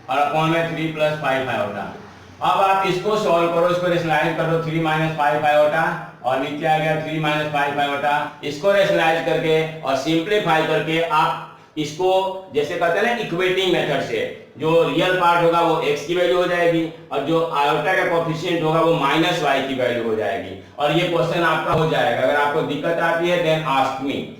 और अपॉन में 3 + 5 आयोटा। अब आप इसको सॉल्व करो, इसको रेशनलाइज कर दो 3 - 5 आयोटा, और नीचे आ गया 3 - 5 आयोटा। इसको रेशनलाइज करके और सिंपलीफाई करके आप इसको जैसे कहते हैं ना इक्वेटिंग मेथड से, जो रियल पार्ट होगा वो x की वैल्यू हो जाएगी और जो आयोटा का कोएफिशिएंट होगा वो -y की वैल्यू हो जाएगी। और ये क्वेश्चन आपका हो जाएगा। अगर आपको दिक्कत आती है देन आस्क मी।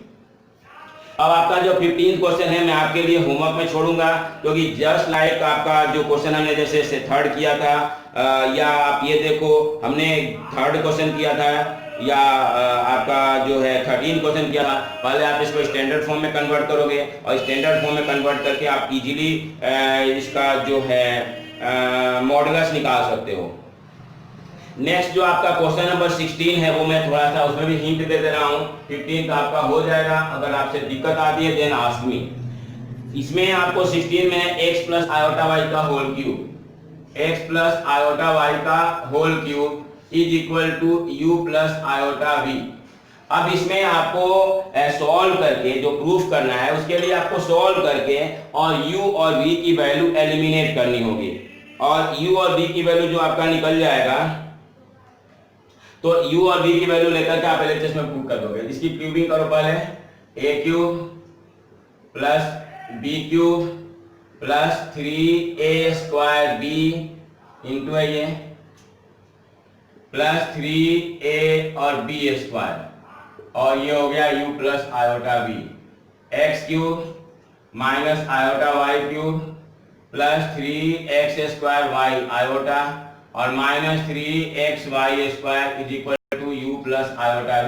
अब आपका जो 15 क्वेश्चन है मैं आपके लिए होमवर्क में छोड़ूंगा, क्योंकि जस्ट लाइक आपका जो क्वेश्चन हमने जैसे थर्ड किया था, या आप ये देखो हमने थर्ड क्वेश्चन किया था, या आपका जो है 13 क्वेश्चन किया था। पहले आप इसको स्टैंडर्ड फॉर्म में कन्वर्ट करोगे और स्टैंडर्ड फॉर्म में कन्वर्ट करके आप इजीली इसका जो है मॉडुलस निकाल सकते हो। नेक्स्ट जो आपका क्वेश्चन नंबर 16 है वो मैं थोड़ा सा उसमें भी हिंट दे रहा हूँ। 15 का आपका हो जाएगा। अगर आपसे दिक्कत आती है देन आस्क मी। इसमें आपको 16 में x + आयोटा y का whole cube, x + iota y का whole cube is equal to u + iota v। अब इसमें आपको सॉल्व करके जो प्रूफ करना है उसके लिए आपको सॉल्व करके और u और v की वैल्यू एलिमिनेट करनी होगी, और u और v की वैल्यू जो आपका निकल जाएगा, तो u और v की वैल्यू लेकर के आप एलएचएस में प्रूव कर दोगे। इसकी क्यूबिंग करो पहले, a³ + b³ + 3a² b into ये प्लस 3a और b², और ये हो गया u + iota v, x³ - iota y³ + 3x² y iota और -3xy² is equal to u + iota v।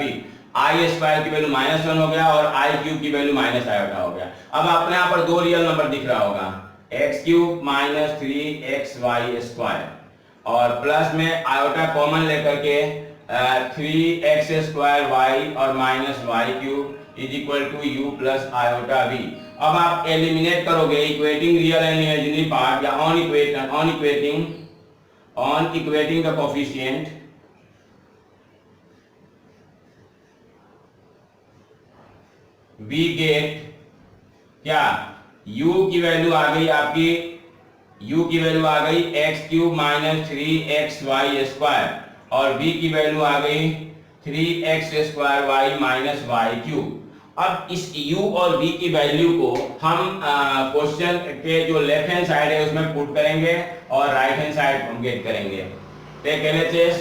i² की वैल्यू -1 हो गया और i³ की वैल्यू माइनस आयोटा हो गया। अब आपने यहाँ पर दो रियल नंबर दिख रहा होगा, x³ - 3xy² और प्लस में आयोटा कॉमन लेकर के 3x² y और -y³ is equal to u + iota v। अब आप एलिमिनेट करोगे equating real and imaginary part, या ऑन इक्वेटिंग on equating the coefficient we get क्या u की वैल्यू आ गई आपकी, u की वैल्यू आ गई एक्स क्यूब माइनस 3xy² और v की वैल्यू आ गई 3x² माइनस वाई क्यूब। अब इस u और v की वैल्यू को हम क्वेश्चन के जो लेफ्ट हैंड साइड है उसमें पुट करेंगे और राइट हैंड साइड हम गेट करेंगे। Take LHS।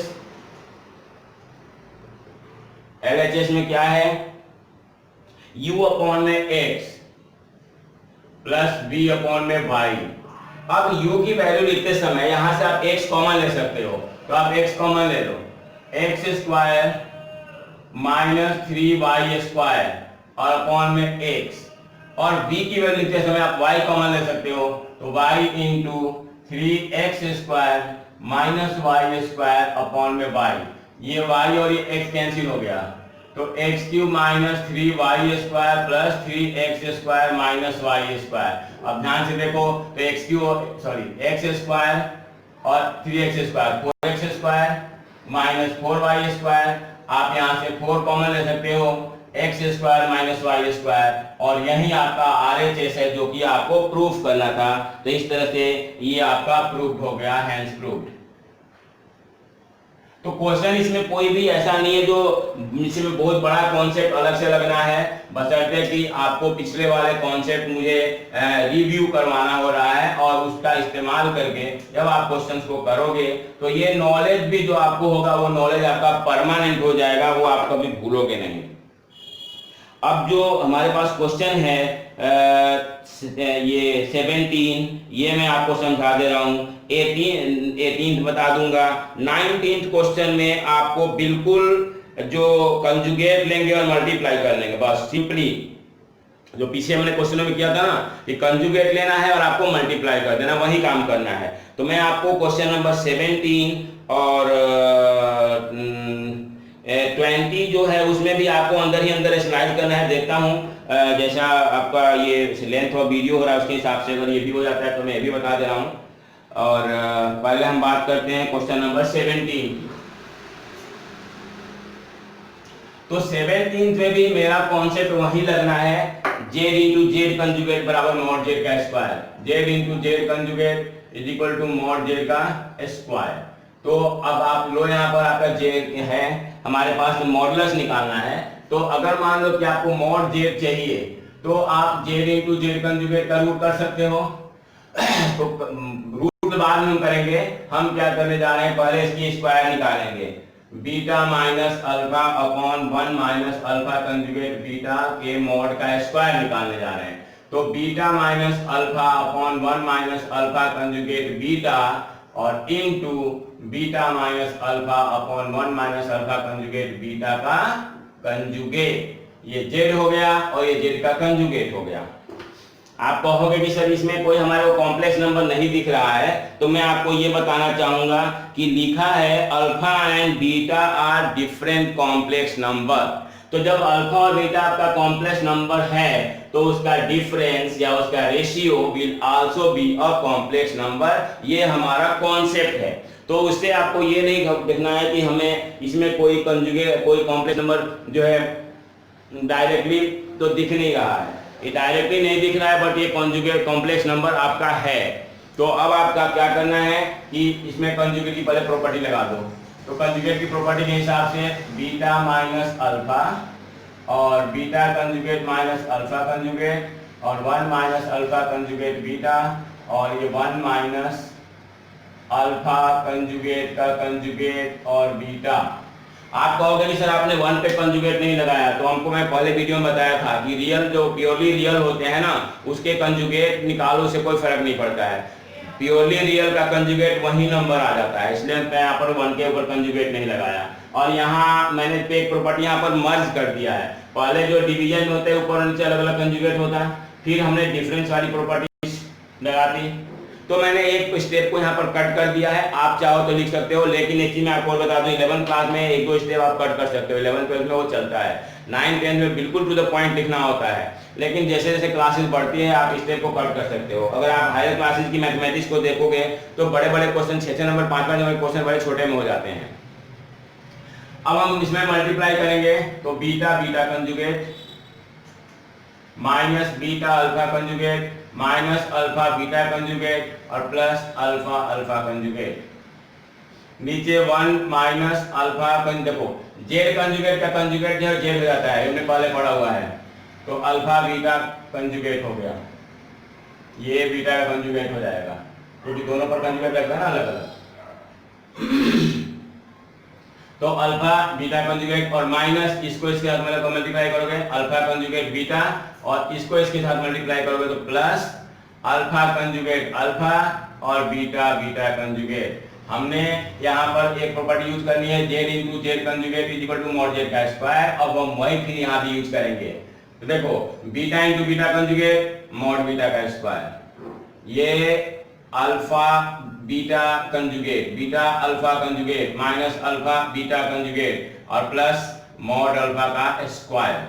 LHS में क्या है, u अपॉन में x प्लस v अपॉन में y। अब u की वैल्यू लिखते समय यहां से आप x कॉमन ले सकते हो, तो आप x कॉमन ले लो, x² माइनस 3y² और अपॉन में x, और v की वैल्यू लिखते समय आप y कॉमन ले सकते हो, तो y into 3x² minus y² upon में y। ये y और ये x कैंसिल हो गया, तो x³ minus 3y² plus 3x² minus y²। अब ध्यान से देखो तो x² और 3x² 4x² माइनस 4y²। आप यहाँ से 4 कॉमन ले सकते हो, x² माइनस y², और यही आपका RHS है जो कि आपको प्रूफ करना था। तो इस तरह से ये आपका प्रूफ हो गया, हैंस प्रूफ्ड। तो क्वेश्चन इसमें कोई भी ऐसा नहीं है जो इसमें बहुत बड़ा कॉन्सेप्ट अलग से लगना है, बशर्ते कि आपको पिछले वाले कॉन्सेप्ट मुझे रिव्यू करवाना हो रहा है, और उसका इस्तेमाल करके जब आप क्वेश्चंस को करोगे तो ये नॉलेज भी जो आपको होगा वो नॉलेज आपका परमानेंट हो जाएगा, वो आप कभी भूलोगे नहीं। अब जो हमारे पास क्वेश्चन है ये 17, ये मैं आपको समझा दे रहा हूं। 18 बता दूंगा। 19th क्वेश्चन में आपको बिल्कुल जो कंजुगेट लेंगे और मल्टीप्लाई कर लेंगे, बस सिंपली जो पीछे हमने क्वेश्चन में किया था ना कि कंजुगेट लेना है और आपको मल्टीप्लाई कर देना, वही काम करना है। तो मैं आपको क्वेश्चन नंबर 17 और 20 जो है उसमें भी आपको अंदर ही अंदर स्लाइड करना है। देखता हूं जैसा आपका ये लेंथ ऑफ वीडियो हो रहा है उसके हिसाब से अगर ये भी हो जाता है तो मैं ये भी बता दे रहा हूं। और पहले हम बात करते हैं क्वेश्चन नंबर 17। तो 17 में भी मेरा कॉन्सेप्ट वही लगना है, z इंटू जेड कंजुगेट बराबर मॉड जेड का square, z into Z conjugate is equal to mod Z का स्क्वायर। तो अब आप लो यहाँ पर आपका z है, हमारे पास मॉडुलस निकालना है। तो अगर मान लो कि आपको मॉड जेड चाहिए तो आप z इंटू जेड कंजुगेट का रूट कर सकते हो। तो रूट बाद में हम करेंगे, हम क्या करने जा रहे हैं, पहले इसकी स्क्वायर निकालेंगे, beta minus alpha upon 1 minus alpha conjugate beta के मॉड का स्क्वायर निकालने जा रहे हैं। तो beta minus alpha upon 1 minus alpha conjugate beta और into beta minus alpha upon 1 minus alpha conjugate beta का कंजुगेट। ये जेड हो गया और ये जेड का कंजुगेट हो गया। आप कहोगे कि सर इसमें कोई हमारे को कॉम्प्लेक्स नंबर नहीं दिख रहा है, तो मैं आपको ये बताना चाहूंगा कि लिखा है alpha and beta are different complex number. तो जब अल्फा और बीटा आपका कॉम्प्लेक्स नंबर है तो उसका डिफरेंस या उसका ratio will also be a complex number. ये हमारा कॉन्सेप्ट है। तो उससे आपको ये नहीं देखना है कि हमें इसमें कोई कंजुगेट कोई कॉम्प्लेक्स नंबर जो है डायरेक्टली तो दिख नहीं रहा है, ये डायरेक्टली नहीं दिख रहा है, बट ये कंजुगेट कॉम्प्लेक्स नंबर आपका है। तो अब आपका क्या करना है कि इसमें कंजुगेट की पहले प्रॉपर्टी लगा दो। तो कंजुगेट की प्रॉपर्टी के हिसाब से बीटा माइनस अल्फा और beta conjugate minus alpha conjugate और 1 माइनस अल्फा कंजुगेट बीटा और ये 1 माइनस अल्फा कंजुगेट का कंजुगेट और बीटा। आप कहोगे कि सर आपने 1 पे कंजुगेट नहीं लगाया, तो हमको मैं पहले वीडियो में बताया था कि रियल जो प्योरली रियल होते हैं ना उसके कंजुगेट निकालो से कोई फर्क नहीं पड़ता है, प्योरली रियल का कंजुगेट वही नंबर आ जाता है। इसलिए मैं यहाँ पर 1 के ऊपर कंजुगेट नहीं लगाया। और यहाँ मैंने एक प्रॉपर्टी यहाँ पर मर्ज कर दिया है। पहले जो डिवीजन होते हैं ऊपर और नीचे अलग अलग कंजुगेट होता है, फिर हमने डिफरेंस वाली प्रॉपर्टी लगा दी। तो मैंने एक स्टेप को यहाँ पर कट कर दिया है, आप चाहो तो लिख सकते हो, लेकिन एक चीज मैं आपको बता दूं, 11 क्लास में एक दो स्टेप आप कट कर सकते हो, 11 12 में वो चलता है, 9 10 में बिल्कुल टू द पॉइंट लिखना होता है, लेकिन जैसे जैसे क्लासेस बढ़ती है आप स्टेप को कट कर सकते हो। अगर आप हायर क्लासेस की मैथमेटिक्स को देखोगे तो बड़े बड़े क्वेश्चन 6 नंबर 5 नंबर क्वेश्चन बड़े छोटे में हो जाते हैं। अब हम इसमें मल्टीप्लाई करेंगे तो beta beta conjugate minus beta alpha conjugate minus alpha beta conjugate और प्लस अल्फा अल्फा कंजुगेट, नीचे 1 माइनस अल्फा देखो जेड कंजुगेट का कंजुगेट जो जेड हो जाता है, हमने पहले पढ़ा हुआ है, तो अल्फा बीटा कंजुगेट हो गया, ये बीटा का कंजुगेट हो जाएगा, क्योंकि दोनों पर कंजुगेट लगता है ना अलग अलग। तो अल्फा बीटा कंजुगेट और माइनस इसको इसके साथ मल्टीप्लाई करोगे अल्फा कंजुगेट बीटा, और इसको इसके साथ मल्टीप्लाई करोगे तो प्लस अल्फा कंजुगेट अल्फा और बीटा बीटा कंजुगेट। हमने यहाँ पर एक प्रॉपर्टी यूज करनी है, Z into Z conjugate is equal to mod Z का स्क्वायर, अब हम वही फिर यहाँ भी यूज करेंगे। तो देखो beta into beta conjugate mod beta का स्क्वायर, ये alpha beta conjugate beta alpha conjugate minus alpha beta conjugate और प्लस मॉड अल्फा का स्क्वायर,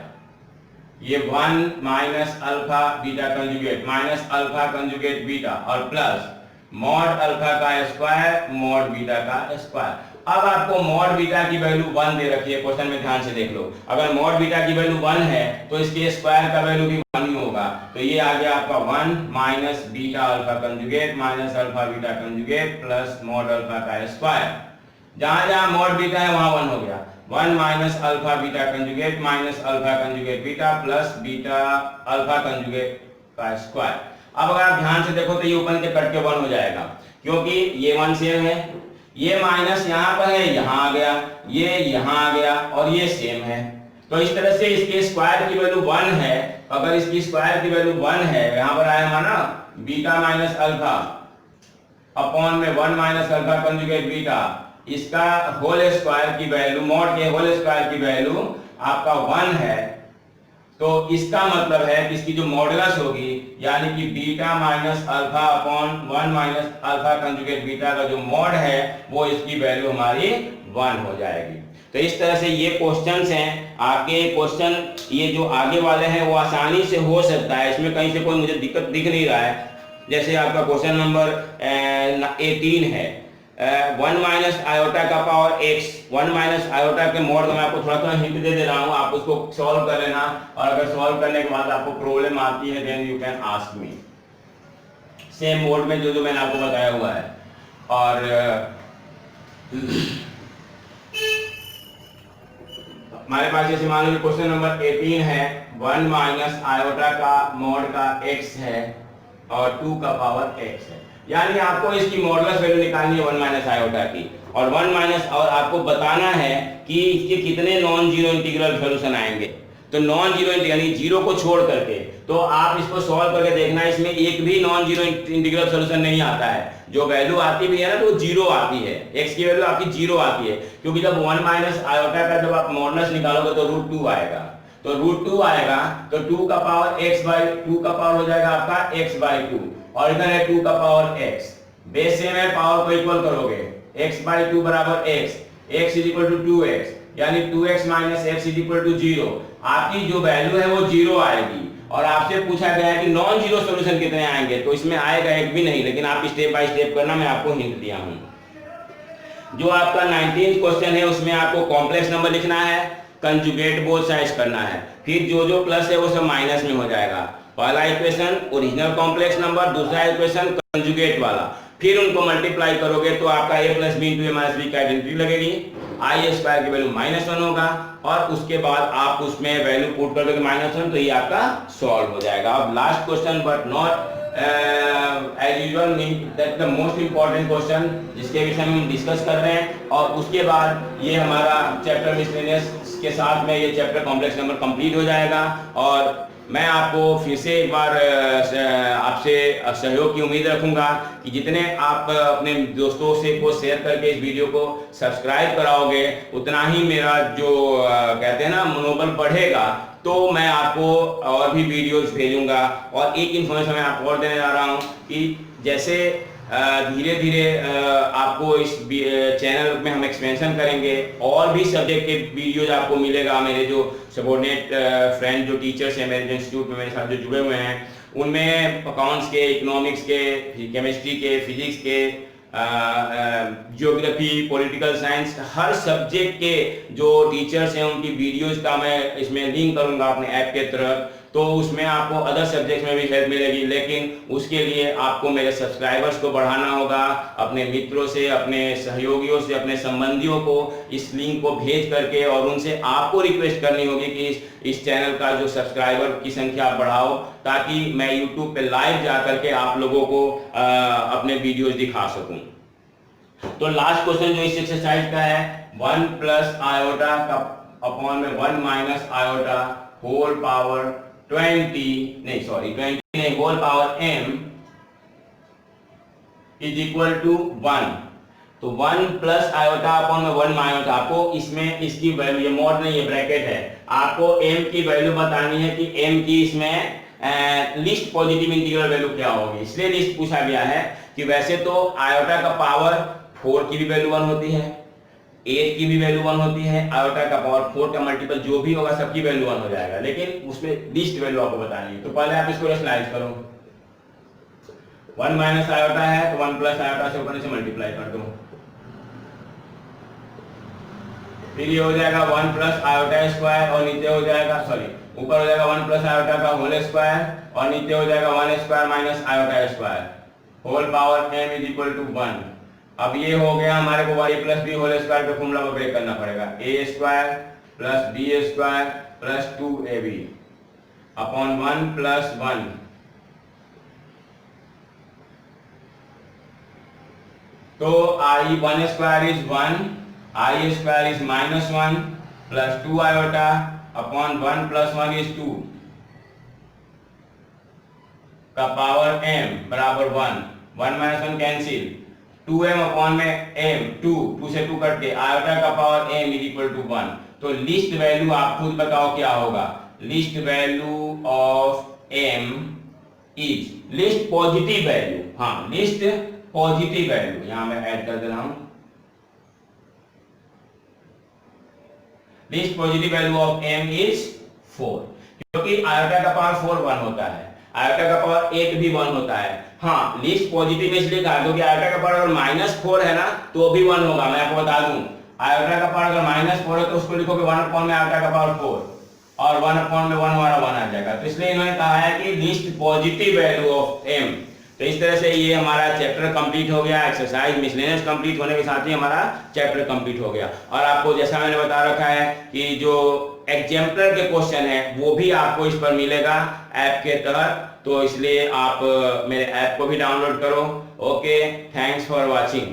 ये 1 minus alpha beta conjugate minus alpha conjugate beta और प्लस मॉड अल्फा का square mod beta का square. अब आपको मॉड बीटा की value 1 दे रखी है, क्वेश्चन में ध्यान से देख लो, अगर मॉड बीटा की वैल्यू 1 है तो इसके स्क्वायर का वैल्यू भी 1 ही होगा, तो ये आ गया आपका 1 minus beta alpha conjugate minus alpha beta conjugate plus mod alpha का स्क्वायर, जहां जहां मॉड बीटा है वहां 1 हो गया, 1 minus alpha beta conjugate minus alpha conjugate beta plus beta alpha conjugate का स्क्वायर। अब अगर आप ध्यान से देखो तो ये ऊपर के कट के 1 हो जाएगा, क्योंकि ये 1 सेम है, ये माइनस यहाँ पर है, यहाँ आ गया, ये यहाँ आ गया और ये सेम है, तो इस तरह से इसके स्क्वायर की वैल्यू 1 है, अगर इसकी स्क्वायर की वैल्यू 1 है, यहाँ पर आया माना बीटा माइनस अल्फा अपॉन में 1 माइनस अल्फा कंजुगेट बीटा, इसका होल स्क्वायर की वैल्यू मॉड के होल स्क्वायर की वैल्यू आपका 1 है, तो इसका मतलब है कि इसकी जो मॉडुलस होगी यानी कि beta minus alpha upon 1 minus alpha conjugate beta का जो मॉड है वो इसकी वैल्यू हमारी 1 हो जाएगी। तो इस तरह से ये क्वेश्चंस हैं, आगे क्वेश्चन ये जो आगे वाले हैं वो आसानी से हो सकता है, इसमें कहीं से कोई मुझे दिक्कत दिख नहीं रहा है। जैसे आपका क्वेश्चन नंबर 18 है, 1 माइनस आयोटा का पावर x, 1 माइनस आयोटा के मॉड का मैं आपको थोड़ा थोड़ा हिंट दे दे रहा हूँ, आप उसको सॉल्व कर लेना, और अगर सॉल्व करने के बाद आपको प्रॉब्लम आती है then you can ask me, same mode में जो जो मैंने आपको बताया हुआ है। और हमारे पास जैसे मान लीजिए क्वेश्चन नंबर 18 है, 1 माइनस आयोटा का मॉड का x है और 2 का पावर x है, यानी आपको इसकी मॉडुलस वैल्यू निकालनी है 1 माइनस आयोटा की, और 1 माइनस और आपको बताना है कि इसके कितने नॉन जीरो इंटीग्रल सॉल्यूशन आएंगे। तो नॉन जीरो यानी जीरो को छोड़ करके, तो आप इसको सॉल्व करके देखना, इसमें एक भी नॉन जीरो इंटीग्रल सॉल्यूशन नहीं आता है, जो वैल्यू आती भी है ना तो जीरो आती है, x की वैल्यू आपकी जीरो आती है, क्योंकि जब 1 माइनस आयोटा का जब आप मॉडुलस निकालोगे तो √2 आएगा, तो √2 आएगा तो 2 का पावर x बाई 2 का पावर हो जाएगा आपका x बाई 2, और इधर है 2 का पावर x, बेस सेम है, पावर को इक्वल करोगे, x बाई 2 बराबर x is equal to 2x, यानी 2x minus x is equal to 0, आपकी जो वैल्यू है वो 0 आएगी। और आपसे पूछा गया है कि नॉन जीरो सॉल्यूशन कितने आएंगे, तो इसमें आएगा एक भी नहीं, लेकिन आप स्टेप बाय स्टेप करना, मैं आपको हिंट दिया हूं। जो आपका 19th क्वेश्चन है उसमें आपको कॉम्प्लेक्स नंबर लिखना है, कंजुगेट बोथ साइड्स करना है, फिर जो जो प्लस है वो सब माइनस में हो जाएगा। पहला इक्वेशन ओरिजिनल कॉम्प्लेक्स नंबर, दूसरा इक्वेशन कंजुगेट वाला, फिर उनको मल्टीप्लाई करोगे तो आपका a plus B into A minus B का आइडेंटिटी लगेगी, आई स्क्वायर की वैल्यू -1 होगा, और उसके बाद आप उसमें वैल्यू पुट कर दोगे -1, तो ये आपका सॉल्व हो जाएगा। अब last question but not as usual that the most important question जिसके विषय में हम डिस्कस कर रहे हैं, और उसके बाद ये हमारा चैप्टर मिसलेनियस के साथ में ये चैप्टर कॉम्प्लेक्स नंबर कंप्लीट हो जाएगा, और मैं आपको फिर से एक बार आपसे सहयोग की उम्मीद रखूंगा कि जितने आप अपने दोस्तों से को शेयर करके इस वीडियो को सब्सक्राइब कराओगे, उतना ही मेरा जो कहते हैं ना मनोबल बढ़ेगा। तो मैं आपको और भी वीडियोस भेजूंगा। और एक इन्फॉर्मेशन मैं आपको और देने जा रहा हूँ कि जैसे धीरे धीरे आपको इस चैनल में हम एक्सपेंशन करेंगे, और भी सब्जेक्ट के वीडियोज आपको मिलेगा। मेरे जो सबॉर्डिनेट फ्रेंड जो टीचर्स हैं मेरे जो इंस्टीट्यूट में मेरे साथ जो जुड़े हुए हैं, उनमें अकाउंट्स के, इकोनॉमिक्स के, केमिस्ट्री के, फिजिक्स के, ज्योग्राफी, पॉलिटिकल साइंस, हर सब्जेक्ट के जो टीचर्स हैं उनकी वीडियोज का मैं इसमें लिंक करूंगा अपने ऐप के तरफ। तो उसमें आपको अदर सब्जेक्ट्स में भी हेल्प मिलेगी, लेकिन उसके लिए आपको मेरे सब्सक्राइबर्स को बढ़ाना होगा। अपने मित्रों से, अपने सहयोगियों से, अपने संबंधियों को इस लिंक को भेज करके, और उनसे आपको रिक्वेस्ट करनी होगी कि इस चैनल का जो सब्सक्राइबर की संख्या आप बढ़ाओ, ताकि मैं यूट्यूब पे लाइव जा करके आप लोगों को अपने वीडियोज दिखा सकूं। तो लास्ट क्वेश्चन जो इस एक्सरसाइज का है, 1 प्लस आयोटा का अपॉन में 1 माइनस आयोटा होल पावर 20 नहीं whole power m is equal to 1। तो 1 प्लस आयोटा अपॉन में 1 माइनस, आपको इसमें इसकी वैल्यू, ये मॉड नहीं है, ब्रैकेट है, आपको m की वैल्यू बतानी है कि m की इसमें लिस्ट पॉजिटिव इंटीग्रल वैल्यू क्या होगी। इसलिए लिस्ट पूछा गया है कि वैसे तो आयोटा का पावर 4 की भी वैल्यू 1 होती है, 8 की भी वैल्यू 1 होती है, आयोटा का पावर 4 का मल्टीपल जो भी होगा सबकी वैल्यू 1 हो जाएगा, लेकिन उसमें लिस्ट वैल्यू आपको बतानी है। तो पहले आप इसको रैशनलाइज करो, 1 माइनस आयोटा है तो 1 प्लस आयोटा से ऊपर से मल्टीप्लाई कर दो, फिर ये हो जाएगा 1 प्लस आयोटा स्क्वायर, और नीचे हो जाएगा ऊपर हो जाएगा 1 प्लस आयोटा का होल स्क्वायर, और नीचे हो जाएगा 1 square minus iota square whole power m is equal to 1। अब ये हो गया हमारे को y plus B whole square का फॉर्मूला ब्रेक करना पड़ेगा, a square plus b square plus 2ab upon 1 plus 1। तो i1 square is 1, i square is minus 1 plus 2 iota upon 1 plus 1 is 2 का पावर m बराबर 1, 1 माइनस 1 कैंसिल, 2m अपॉन में m, 2 से 2 cut के, आयोटा का power m is equal to 1। तो least value आप खुद बताओ क्या होगा। Least value of m is least positive value, हाँ लिस्ट पॉजिटिव वैल्यू, यहां मैं ऐड कर दे रहा हूं, least positive value of m is 4, क्योंकि आयोटा का पावर 4 1 होता है, आयोटा का पावर 8 भी 1 होता है। हाँ लिस्ट पॉजिटिव इसलिए कहा क्योंकि आयोटा का पावर अगर -4 है ना तो भी 1 होगा। मैं आपको बता दूं, आयोटा का पावर अगर -4 है तो उसको लिखोगे 1 अपॉन में आयोटा का पावर 4, और 1 अपॉन में 1 हमारा 1 आ जाएगा। तो इसलिए इन्होंने कहा है कि list positive value of m। तो इस तरह से ये हमारा चैप्टर कंप्लीट हो गया, एक्सरसाइज मिसलेनियस कंप्लीट होने के साथ ही हमारा चैप्टर कंप्लीट हो गया। और आपको जैसा मैंने बता रखा है कि जो एग्जाम्पलर के क्वेश्चन है वो भी आपको इस पर मिलेगा ऐप के तहत, तो इसलिए आप मेरे ऐप को भी डाउनलोड करो। Okay, thanks for watching.